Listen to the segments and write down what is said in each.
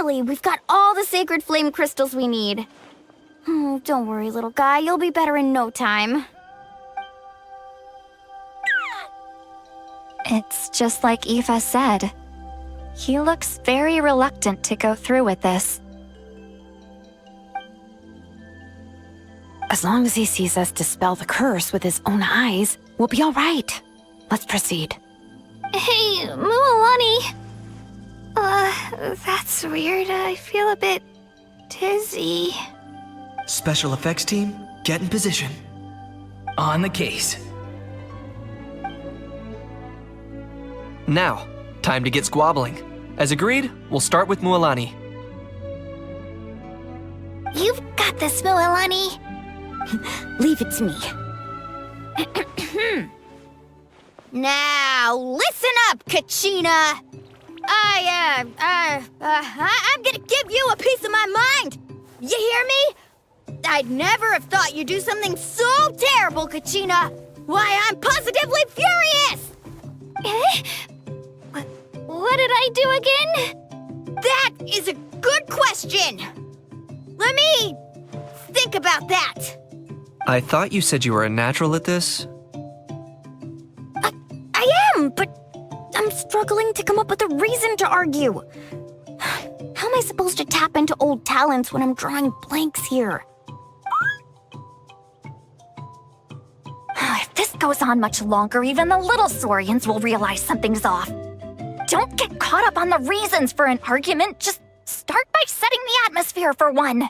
Finally, we've got all the sacred flame crystals we need. Oh, don't worry, little guy. You'll be better in no time. It's just like Eva said. He looks very reluctant to go through with this. As long as he sees us dispel the curse with his own eyes, we'll be all right. Let's proceed. Hey, Mualani. That's weird. I feel a bit dizzy. Special effects team, get in position. On the case. Now, time to get squabbling. As agreed, we'll start with Mualani. You've got this, Mualani. Leave it to me. Now, listen up, Kachina. I'm gonna give you a piece of my mind. You hear me? I'd never have thought you'd do something so terrible, Kachina. Why, I'm positively furious. What did I do again? That is a good question. Let me think about that. I thought you said you were a natural at this. I am, but I'm struggling to come up with a reason to argue. How am I supposed to tap into old talents when I'm drawing blanks here? If this goes on much longer, even the little Saurians will realize something's off. Don't get caught up on the reasons for an argument. Just start by setting the atmosphere for one.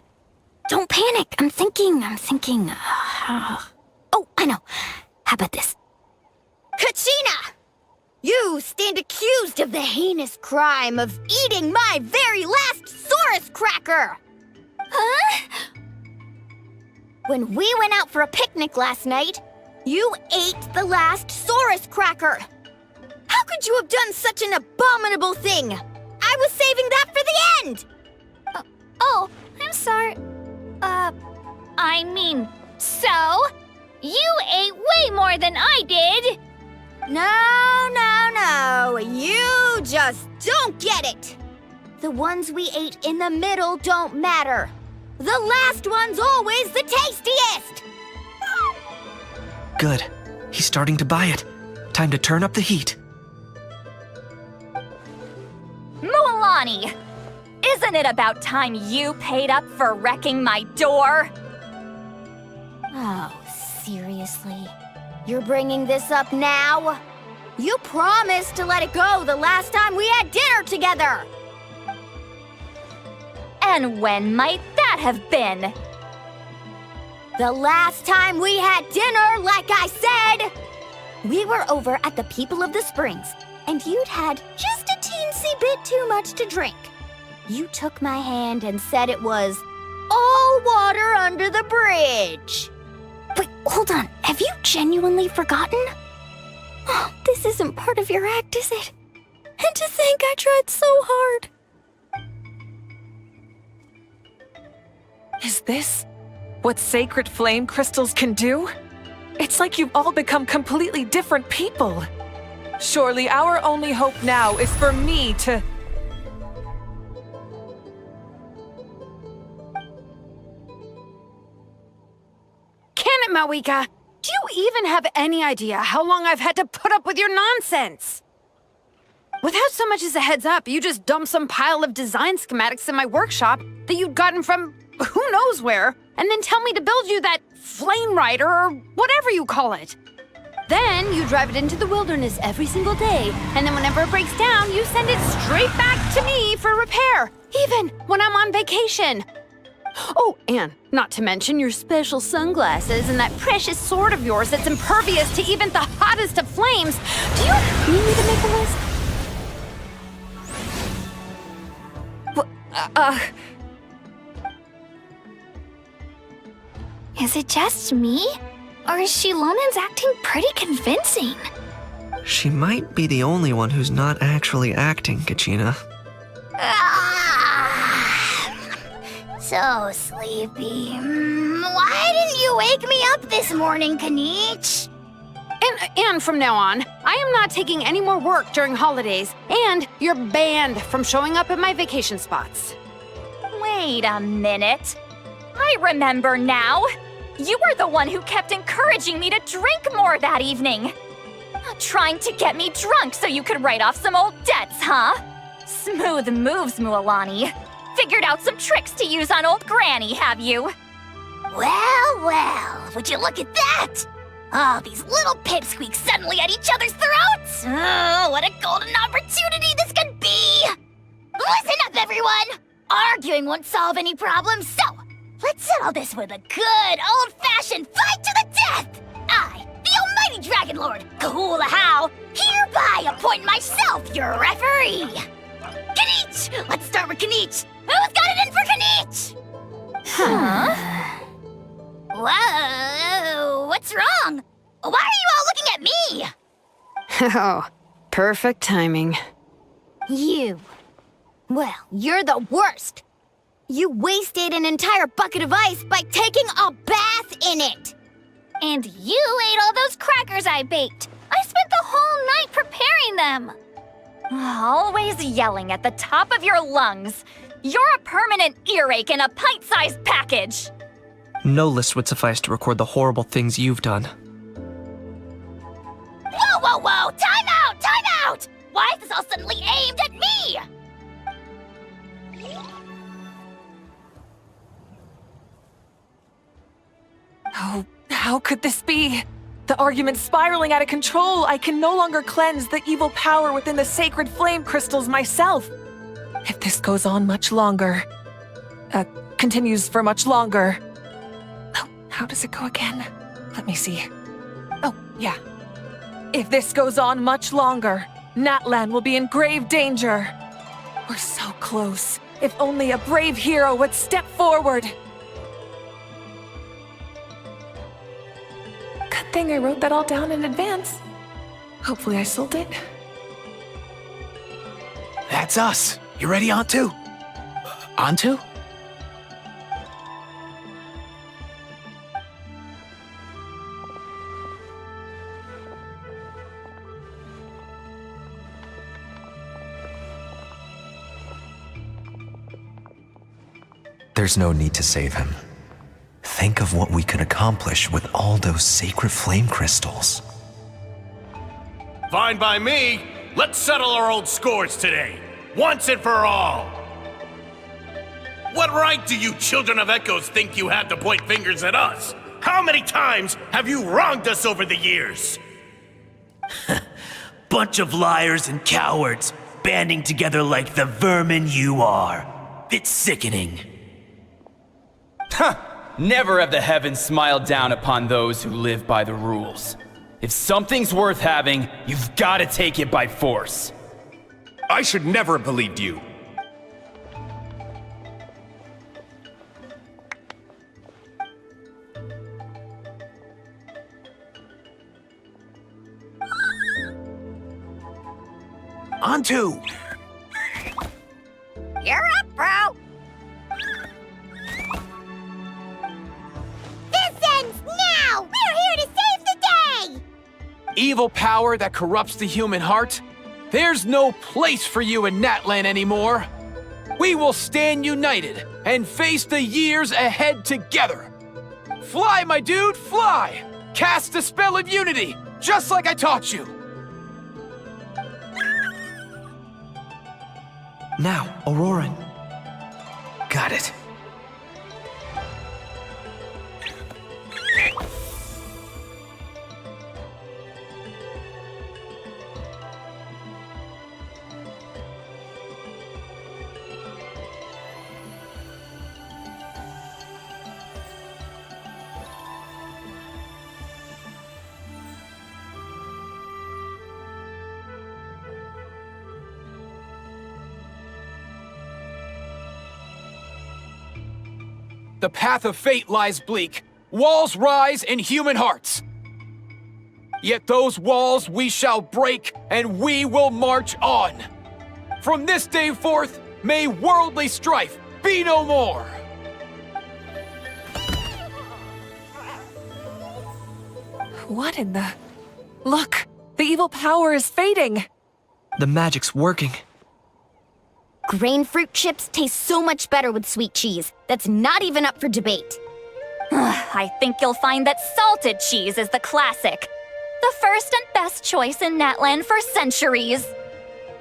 Don't panic. I'm thinking. Oh, I know. How about this? Kachina! You stand accused of the heinous crime of eating my very last Saurus cracker! Huh? When we went out for a picnic last night, you ate the last Saurus cracker! How could you have done such an abominable thing? I was saving that for the end! Oh, I'm sorry. I mean, so? You ate way more than I did! No. You just don't get it. The ones we ate in the middle don't matter. The last one's always the tastiest! Good. He's starting to buy it. Time to turn up the heat. Mualani! Isn't it about time you paid up for wrecking my door? Oh, seriously? You're bringing this up now? You promised to let it go the last time we had dinner together! And when might that have been? The last time we had dinner, like I said! We were over at the People of the Springs, and you'd had just a teensy bit too much to drink. You took my hand and said it was all water under the bridge. Wait, hold on. Have you genuinely forgotten? Oh, this isn't part of your act, is it? And to think I tried so hard. Is this what sacred flame crystals can do? It's like you've all become completely different people. Surely our only hope now is for me to... Can it, Mawika? Do you even have any idea how long I've had to put up with your nonsense? Without so much as a heads up, you just dumped some pile of design schematics in my workshop that you'd gotten from who knows where, and then tell me to build you that flame rider or whatever you call it. Then you drive it into the wilderness every single day, and then whenever it breaks down, you send it straight back to me for repair, even when I'm on vacation. Oh, and not to mention your special sunglasses and that precious sword of yours that's impervious to even the hottest of flames. Do you need me to make a list? Is it just me? Or is Shilonen's acting pretty convincing? She might be the only one who's not actually acting, Kachina. So sleepy. Why didn't you wake me up this morning, Kanich? And from now on, I am not taking any more work during holidays, and you're banned from showing up at my vacation spots. Wait a minute. I remember now. You were the one who kept encouraging me to drink more that evening. Trying to get me drunk so you could write off some old debts, huh? Smooth moves, Mualani. Figured out some tricks to use on old Granny, have you? Well, well, would you look at that? Oh, these little pipsqueaks suddenly at each other's throats! Oh, what a golden opportunity this could be! Listen up, everyone! Arguing won't solve any problems, so let's settle this with a good old-fashioned fight to the death! I, the almighty Dragon Lord, Kahula How, hereby appoint myself your referee! Kanich! Let's start with Kanich! Who's got it in for Kanich? Huh? Whoa, what's wrong? Why are you all looking at me? Oh, perfect timing. You. Well, you're the worst. You wasted an entire bucket of ice by taking a bath in it. And you ate all those crackers I baked. I spent the whole night preparing them. Always yelling at the top of your lungs. You're a permanent earache in a pint-sized package. No list would suffice to record the horrible things you've done. Whoa, whoa, whoa! Time out! Time out! Why is this all suddenly aimed at me? Oh, how could this be? The argument's spiraling out of control. I can no longer cleanse the evil power within the sacred flame crystals myself. If this goes on much longer, continues for much longer. Oh, how does it go again? Let me see. Oh, yeah. If this goes on much longer, Natlan will be in grave danger. We're so close. If only a brave hero would step forward. Good thing I wrote that all down in advance. Hopefully I sold it. That's us. You ready, Antu? Antu? There's no need to save him. Think of what we could accomplish with all those sacred flame crystals. Fine by me. Let's settle our old scores today, once and for all. What right do you children of Echoes think you have to point fingers at us? How many times have you wronged us over the years? Bunch of liars and cowards, banding together like the vermin you are. It's sickening. Huh! Never have the heavens smiled down upon those who live by the rules. If something's worth having, you've got to take it by force. I should never have believed you. Antu! You're up, bro! This ends now! We're here to save the day! Evil power that corrupts the human heart? There's no place for you in Natlan anymore. We will stand united and face the years ahead together. Fly, my dude, fly! Cast the spell of unity, just like I taught you. Now, Auroran. Got it. The path of fate lies bleak. Walls rise in human hearts. Yet those walls we shall break, and we will march on. From this day forth, may worldly strife be no more. What in the... Look! The evil power is fading! The magic's working. grain fruit chips taste so much better with sweet cheese. That's not even up for debate. I think you'll find that salted cheese is the classic. The first and best choice in Natland for centuries.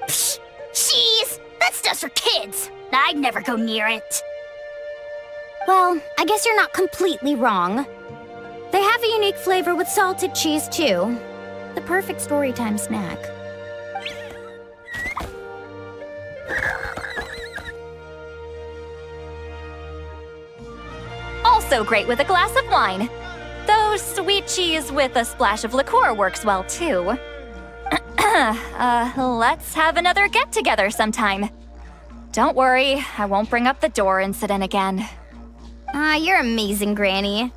Psh, cheese! That stuff's for kids. I'd never go near it. Well, I guess you're not completely wrong. They have a unique flavor with salted cheese, too. The perfect storytime snack. Also great with a glass of wine. Though sweet cheese with a splash of liqueur works well, too. Let's have another get-together sometime. Don't worry, I won't bring up the door incident again. You're amazing, Granny.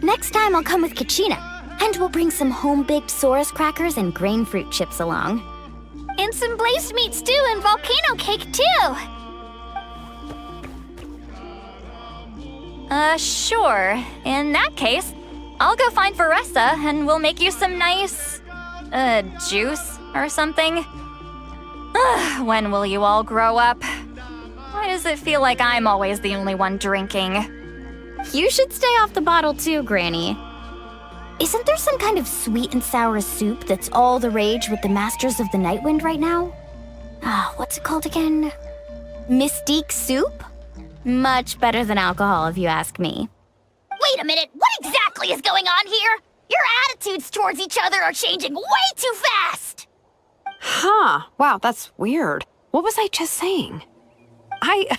Next time I'll come with Kachina, and we'll bring some home-baked Saurus crackers and grain fruit chips along. And some blazed meat stew and volcano cake, too! Sure. In that case, I'll go find Veressa and we'll make you some nice, juice or something. When will you all grow up? Why does it feel like I'm always the only one drinking? You should stay off the bottle too, Granny. Isn't there some kind of sweet and sour soup that's all the rage with the Masters of the Nightwind right now? What's it called again? Mystique soup? Much better than alcohol, if you ask me. Wait a minute, what exactly is going on here? Your attitudes towards each other are changing way too fast! Huh. Wow, that's weird. What was I just saying? I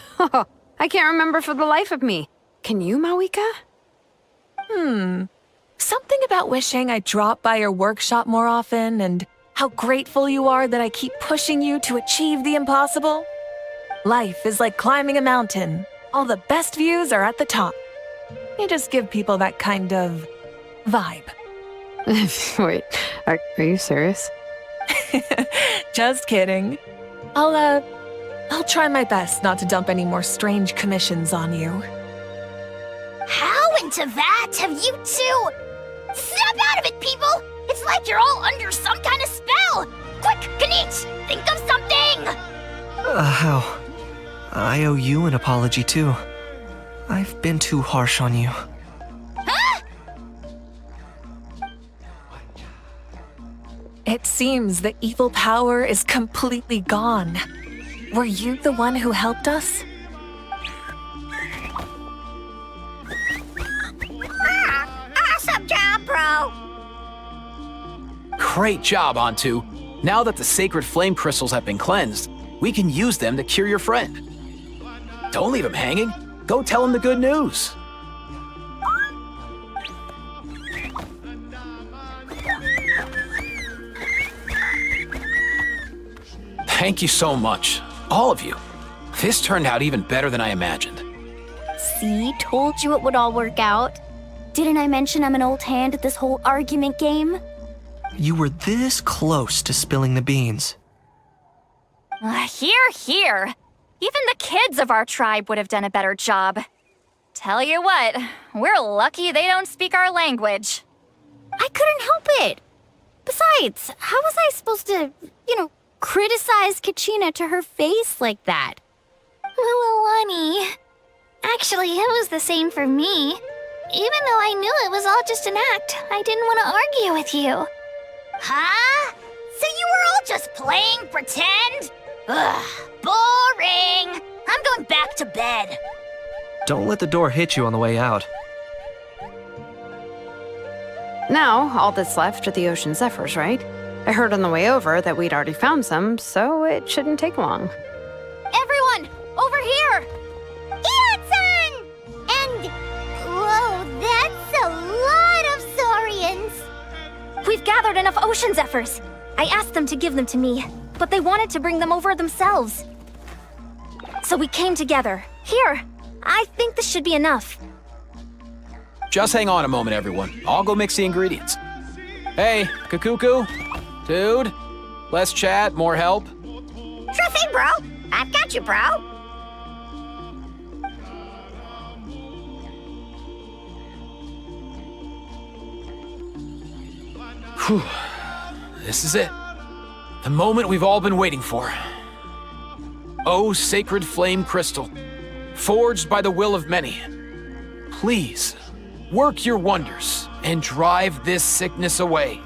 can't remember for the life of me. Can you, Mawika? Something about wishing I'd drop by your workshop more often and how grateful you are that I keep pushing you to achieve the impossible. Life is like climbing a mountain. All the best views are at the top. You just give people that kind of vibe. Wait, are you serious? Just kidding. I'll try my best not to dump any more strange commissions on you. How into that have you two? Snap out of it, people! It's like you're all under some kind of spell! Quick, Kanich, think of something! How? I owe you an apology, too. I've been too harsh on you. Huh? It seems the evil power is completely gone. Were you the one who helped us? Awesome job, bro! Great job, Antu. Now that the sacred flame crystals have been cleansed, we can use them to cure your friend. Don't leave him hanging. Go tell him the good news. Thank you so much, all of you. This turned out even better than I imagined. See, told you it would all work out. Didn't I mention I'm an old hand at this whole argument game? You were this close to spilling the beans. Here. Even the kids of our tribe would have done a better job. Tell you what, we're lucky they don't speak our language. I couldn't help it. Besides, how was I supposed to, criticize Kachina to her face like that? Lualani. Actually, it was the same for me. Even though I knew it was all just an act, I didn't want to argue with you. Huh? So you were all just playing pretend? Ugh, boring. I'm going back to bed. Don't let the door hit you on the way out. Now, all that's left are the ocean zephyrs, right? I heard on the way over that we'd already found some, so it shouldn't take long. Everyone, over here! Ian-san! And... whoa, that's a lot of saurians! We've gathered enough ocean zephyrs. I asked them to give them to me, but they wanted to bring them over themselves. So we came together. Here, I think this should be enough. Just hang on a moment, everyone. I'll go mix the ingredients. Hey, Kakuku, dude, less chat, more help. Sure thing, bro. I've got you, bro. Whew. This is it. The moment we've all been waiting for. O sacred flame crystal, forged by the will of many, please work your wonders and drive this sickness away.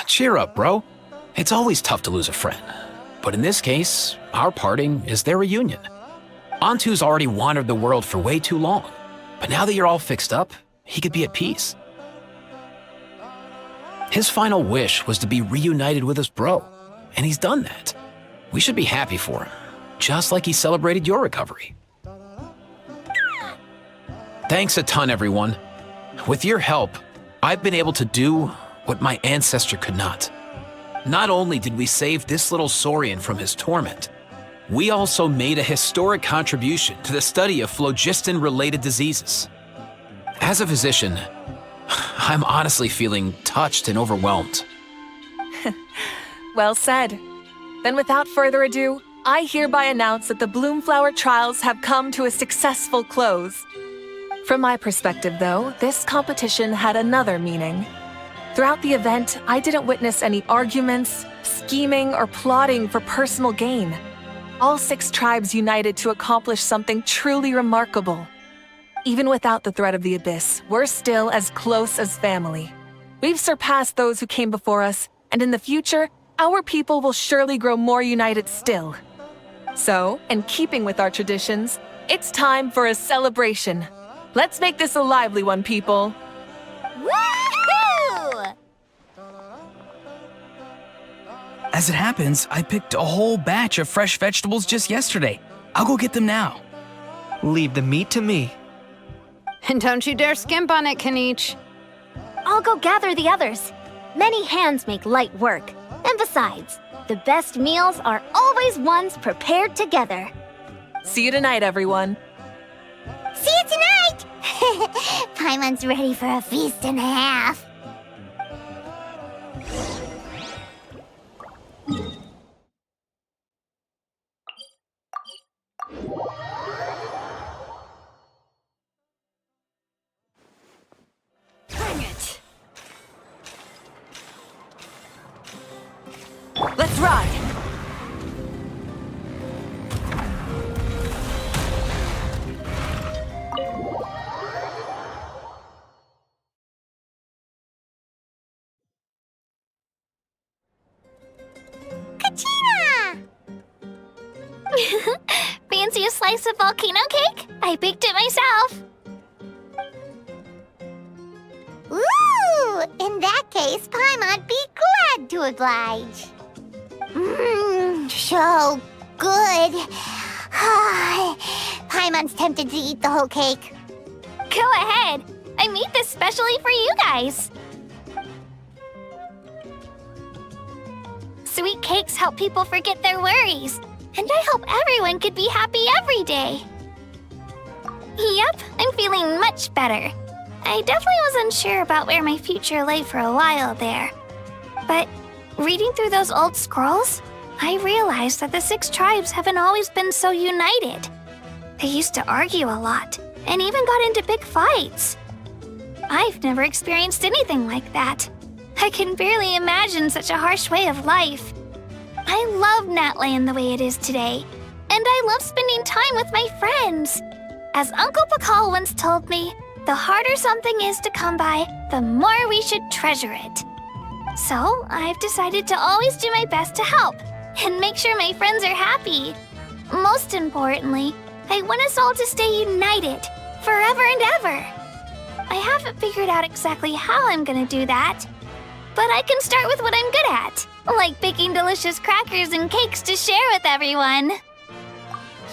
Cheer up, bro. It's always tough to lose a friend. But in this case, our parting is their reunion. Antu's already wandered the world for way too long. But now that you're all fixed up, he could be at peace. His final wish was to be reunited with his bro, and he's done that. We should be happy for him, just like he celebrated your recovery. Thanks a ton, everyone. With your help, I've been able to do what my ancestor could not. Not only did we save this little Saurian from his torment, we also made a historic contribution to the study of phlogiston-related diseases. As a physician, I'm honestly feeling touched and overwhelmed. Well said. Then without further ado, I hereby announce that the Bloomflower trials have come to a successful close. From my perspective, though, this competition had another meaning. Throughout the event, I didn't witness any arguments, scheming, or plotting for personal gain. All 6 tribes united to accomplish something truly remarkable. Even without the threat of the Abyss, we're still as close as family. We've surpassed those who came before us, and in the future, our people will surely grow more united still. So, in keeping with our traditions, it's time for a celebration. Let's make this a lively one, people. Woohoo! As it happens, I picked a whole batch of fresh vegetables just yesterday. I'll go get them now. Leave the meat to me. And don't you dare skimp on it, Kanich. I'll go gather the others. Many hands make light work. And besides, the best meals are always ones prepared together. See you tonight, everyone. See you tonight! Paimon's ready for a feast and a half. Bring it! Let's ride! Fancy a slice of volcano cake? I baked it myself. Ooh! In that case, Paimon'd be glad to oblige. So good. Paimon's tempted to eat the whole cake. Go ahead. I made this specially for you guys. Sweet cakes help people forget their worries. And I hope everyone could be happy every day. Yep, I'm feeling much better. I definitely was unsure about where my future lay for a while there. But reading through those old scrolls, I realized that the 6 tribes haven't always been so united. They used to argue a lot, and even got into big fights. I've never experienced anything like that. I can barely imagine such a harsh way of life. I love Natland the way it is today, and I love spending time with my friends. As Uncle Pakal once told me, the harder something is to come by, the more we should treasure it. So I've decided to always do my best to help and make sure my friends are happy. Most importantly, I want us all to stay united forever and ever. I haven't figured out exactly how I'm gonna do that, but I can start with what I'm good at, like baking delicious crackers and cakes to share with everyone.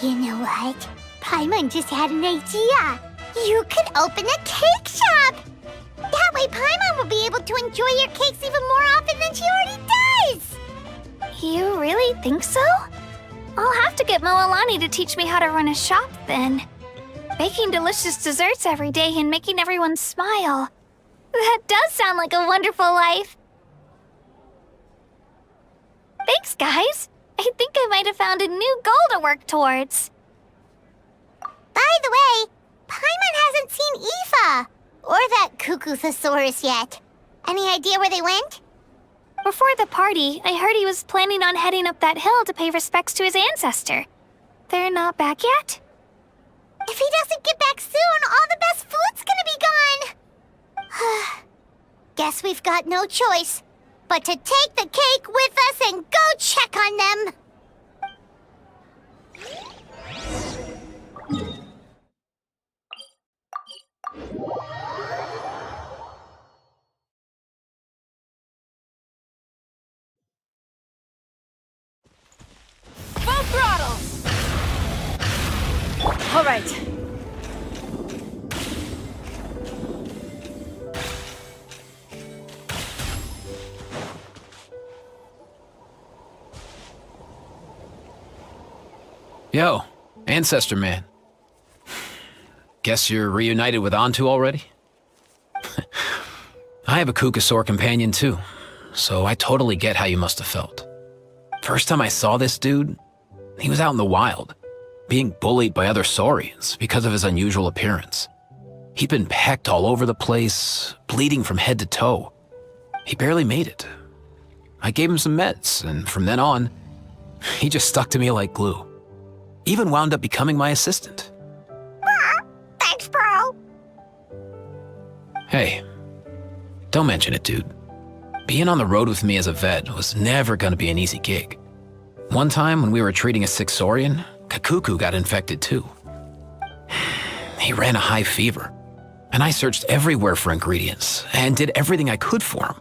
You know what? Paimon just had an idea. You could open a cake shop! That way Paimon will be able to enjoy your cakes even more often than she already does! You really think so? I'll have to get Moalani to teach me how to run a shop then. Baking delicious desserts every day and making everyone smile. That does sound like a wonderful life. Thanks, guys. I think I might have found a new goal to work towards. By the way, Paimon hasn't seen Aoife or that Cuckoo-thosaurus yet. Any idea where they went? Before the party, I heard he was planning on heading up that hill to pay respects to his ancestor. They're not back yet? If he doesn't get back soon, all the best food's gonna be gone! Guess we've got no choice but to take the cake with us and go check on them! Full throttle! All right. Yo, Ancestor Man. Guess you're reunited with Antu already? I have a Kukasaur companion too, so I totally get how you must have felt. First time I saw this dude, he was out in the wild, being bullied by other saurians because of his unusual appearance. He'd been pecked all over the place, bleeding from head to toe. He barely made it. I gave him some meds, and from then on, he just stuck to me like glue. Even wound up becoming my assistant. Thanks, bro! Hey, don't mention it, dude. Being on the road with me as a vet was never gonna be an easy gig. One time when we were treating a sick saurian, Kakuku got infected too. He ran a high fever, and I searched everywhere for ingredients and did everything I could for him.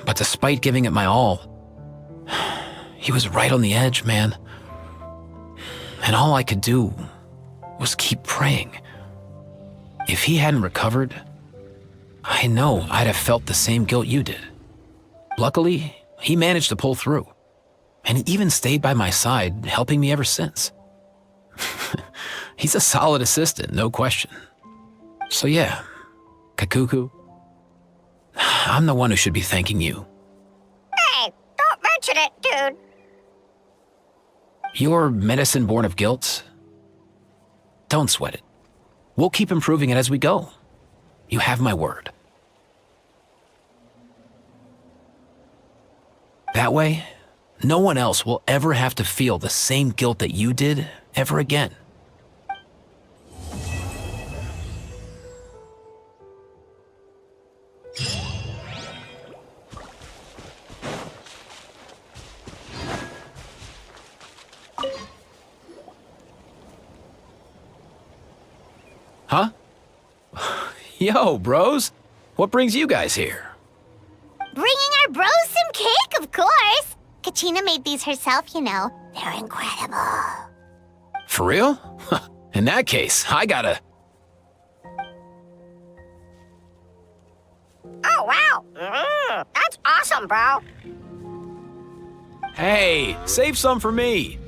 But despite giving it my all, he was right on the edge, man. And all I could do was keep praying. If he hadn't recovered, I know I'd have felt the same guilt you did. Luckily, he managed to pull through, and he even stayed by my side, helping me ever since. He's a solid assistant, no question. So yeah, Kakuku, I'm the one who should be thanking you. Hey, don't mention it, dude! Your medicine born of guilt? Don't sweat it. We'll keep improving it as we go. You have my word. That way, no one else will ever have to feel the same guilt that you did ever again. Huh? Yo, bros. What brings you guys here? Bringing our bros some cake, of course. Kachina made these herself, you know. They're incredible. For real? In that case, I gotta... Oh, wow. That's awesome, bro. Hey, save some for me.